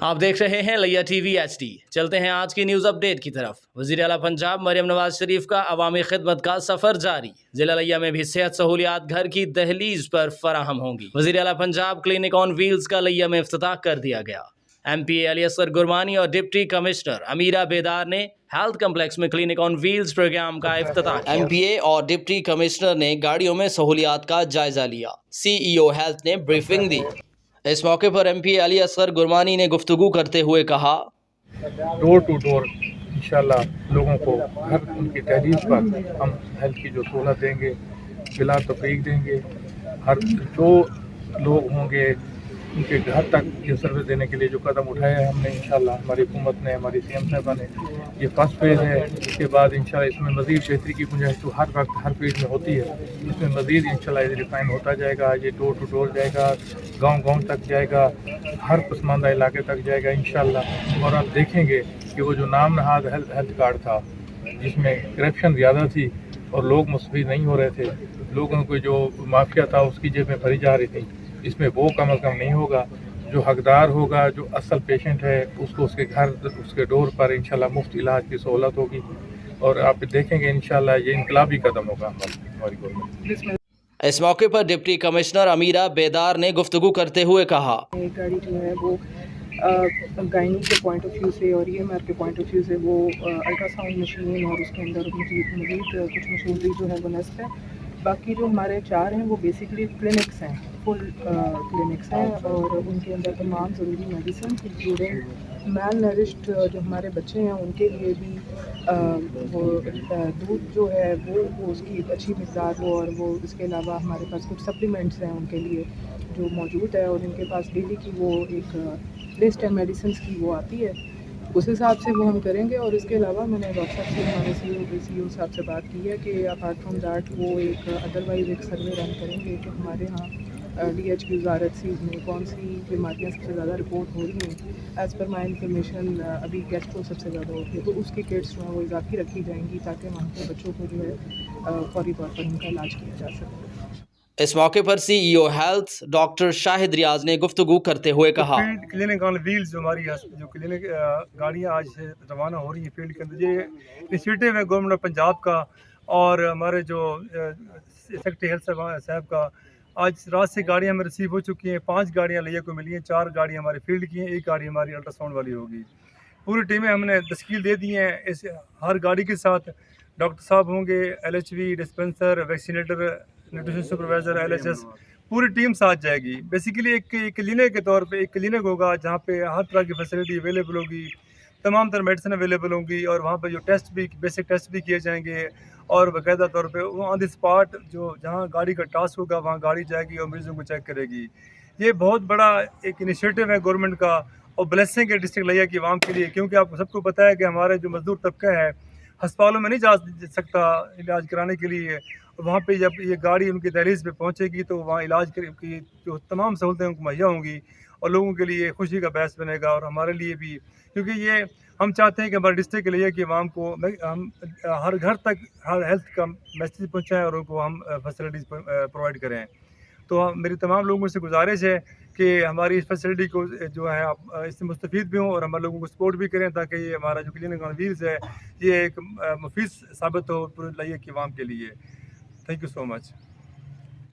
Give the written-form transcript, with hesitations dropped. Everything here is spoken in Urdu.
آپ دیکھ رہے ہیں لیا ٹی وی HD۔ چلتے ہیں آج کی نیوز اپ ڈیٹ کی طرف۔ وزیر اعلیٰ پنجاب مریم نواز شریف کا عوامی خدمت کا سفر جاری۔ ضلع لیا میں بھی صحت سہولیات گھر کی دہلیز پر فراہم ہوں گی۔ وزیر اعلیٰ پنجاب کلینک آن ویلز کا لیا میں افتتاح کر دیا گیا۔ MP علی اصغر گرمانی اور ڈپٹی کمشنر امیرہ بیدار نے ہیلتھ کمپلیکس میں کلینک آن ویلز پروگرام کا افتتاح کیا۔ MPA اور ڈپٹی کمشنر نے گاڑیوں میں سہولیات کا جائزہ لیا۔ CEO ہیلتھ نے بریفنگ دی۔ اس موقع پر MP علی اصغر گرمانی نے گفتگو کرتے ہوئے کہا، ڈور ٹو ڈور انشاءاللہ لوگوں کو ہر ان کی دہلیز پر ہم ہیلتھ کی جو سہولت دیں گے، بلا تفریق دیں گے۔ ہر جو لوگ ہوں گے ان کے گھر تک یہ سروس دینے کے لیے جو قدم اٹھایا ہے ہم نے انشاءاللہ، ہماری حکومت نے، ہماری CM صاحبہ نے، یہ فرسٹ فیز ہے۔ اس کے بعد انشاءاللہ اس میں مزید بہتری کی گنجائش تو ہر وقت ہر فیز میں ہوتی ہے۔ اس میں مزید انشاءاللہ یہ ریفائن ہوتا جائے گا، یہ ڈور ٹو ڈور جائے گا، گاؤں گاؤں تک جائے گا، ہر پسماندہ علاقے تک جائے گا انشاءاللہ۔ اور آپ دیکھیں گے کہ وہ جو نام نہاد ہیلتھ کارڈ تھا جس میں کرپشن زیادہ تھی اور لوگ مستفید نہیں ہو رہے تھے، لوگوں کو جو مافیا تھا اس کی جیب میں بھری جا رہی تھی، اس میں وہ کم از کم نہیں ہوگا۔ جو حقدار ہوگا، جو اصل پیشنٹ ہے، اس کو اس کے گھر، اس کے ڈور پر انشاءاللہ مفت علاج کی سہولت ہوگی۔ اور آپ دیکھیں گے انشاءاللہ یہ انقلابی قدم ہوگا ہماری گورنمنٹ۔ اس موقع پر ڈپٹی کمشنر امیرہ بیدار نے گفتگو کرتے ہوئے کہا، گاڑی جو ہے وہ گائنی کے پوائنٹ آف ویو سے اور EMR کے پوائنٹ آف ویو سے وہ الٹرا ساؤنڈ مشین اور اس کے اندر مزید کچھ مشینری جو ہے وہ نصب ہے۔ باقی جو ہمارے 4 ہیں وہ بیسکلی کلینکس ہیں، فل کلینکس ہیں، اور ان کے اندر تمام ضروری میڈیسن انکلوڈنگ میل نرشڈ جو ہمارے بچے ہیں ان کے لیے بھی وہ دودھ جو ہے وہ اس کی اچھی مقدار ہو، اور وہ اس کے علاوہ ہمارے پاس کچھ سپلیمنٹس ہیں ان کے لیے جو موجود ہے، اور ان کے پاس ڈیلی کی وہ ایک لسٹ ہے میڈیسنس کی وہ آتی ہے، اس حساب سے وہ ہم کریں گے۔ اور اس کے علاوہ میں نے ڈاکٹر صاحب سے، ہمارے CEO صاحب سے بات کی ہے کہ اپارٹ فرام دیٹ وہ ایک ادروائز ایک سروے رن کریں گے کہ ہمارے ہاں DH وزارت میں کون سی بیماریاں سب سے زیادہ رپورٹ ہو رہی ہیں۔ ایز پر مائی انفارمیشن ابھی گیسٹرو سب سے زیادہ ہوتی ہے، تو اس کی کٹس جو ہیں وہ اضافی رکھی جائیں گی تاکہ وہاں کے بچوں کو جو ہے فوری طور پر ان کا علاج کیا جا سکے۔ اس موقع پر CEO ہیلتھ ڈاکٹر شاہد ریاض نے گفتگو کرتے ہوئے کہا، فیلڈ کلینک آن ویلز جو ہماری جو کلینک گاڑیاں آج سے روانہ ہو رہی ہیں فیلڈ کے اندر، یہ انیشیٹو ہے گورنمنٹ آف پنجاب کا اور ہمارے جو سیکرٹری ہیلتھ صاحب کا۔ آج رات سے گاڑیاں ہمیں ریسیو ہو چکی ہیں، 5 گاڑیاں لیا کو ملی ہیں، 4 گاڑیاں ہمارے فیلڈ کی ہیں، 1 گاڑی ہماری الٹرا ساؤنڈ والی ہوگی۔ پوری ٹیمیں ہم نے تشکیل دے دی ہیں۔ اس ہر گاڑی کے ساتھ ڈاکٹر صاحب ہوں گے، LHV dispenser, vaccinator, nutrition supervisor, LHS، پوری ٹیم ساتھ جائے گی۔ بیسیکلی ایک کلینک کے طور پہ ایک کلینک ہوگا جہاں پہ ہر طرح کی فیسلٹی اویلیبل ہوگی، تمام تر میڈیسن اویلیبل ہوں گی، اور وہاں پہ جو ٹیسٹ بھی بیسک ٹیسٹ بھی کیے جائیں گے، اور باقاعدہ طور پہ وہ آن دی اسپاٹ جو جہاں گاڑی کا ٹاسک ہوگا وہاں گاڑی جائے گی اور مریضوں کو چیک کرے گی۔ یہ بہت بڑا ایک انیشیٹو ہے گورنمنٹ کا، اور بلیسنگ ہے ڈسٹرکٹ لیا کی عوام کے لیے، کیونکہ آپ کو سب کو پتہ ہے کہ ہمارے جو مزدور طبقہ ہے ہسپتالوں میں نہیں جا سکتا علاج کرانے کے لیے، وہاں پہ جب یہ گاڑی ان کی دہلیز پہ پہنچے گی تو وہاں علاج کی جو تمام سہولتیں ان کو مہیا ہوں گی، اور لوگوں کے لیے خوشی کا باعث بنے گا، اور ہمارے لیے بھی، کیونکہ یہ ہم چاہتے ہیں کہ ہمارے ڈسٹرکٹ کے لیے کہ عوام کو ہم ہر گھر تک ہر ہیلتھ کا میسیج پہنچائیں اور ان کو ہم فیسلٹیز پرووائڈ کریں۔ تو میری تمام لوگوں سے گزارش ہے کہ ہماری اس فیسلٹی کو جو ہے آپ اس سے مستفید بھی ہوں اور ہمارے لوگوں کو سپورٹ بھی کریں، تاکہ یہ ہمارا جو کلینک آن ویلز ہے یہ ایک مفید ثابت ہو پورے لائیہ کی عوام کے لیے۔ Thank you so much.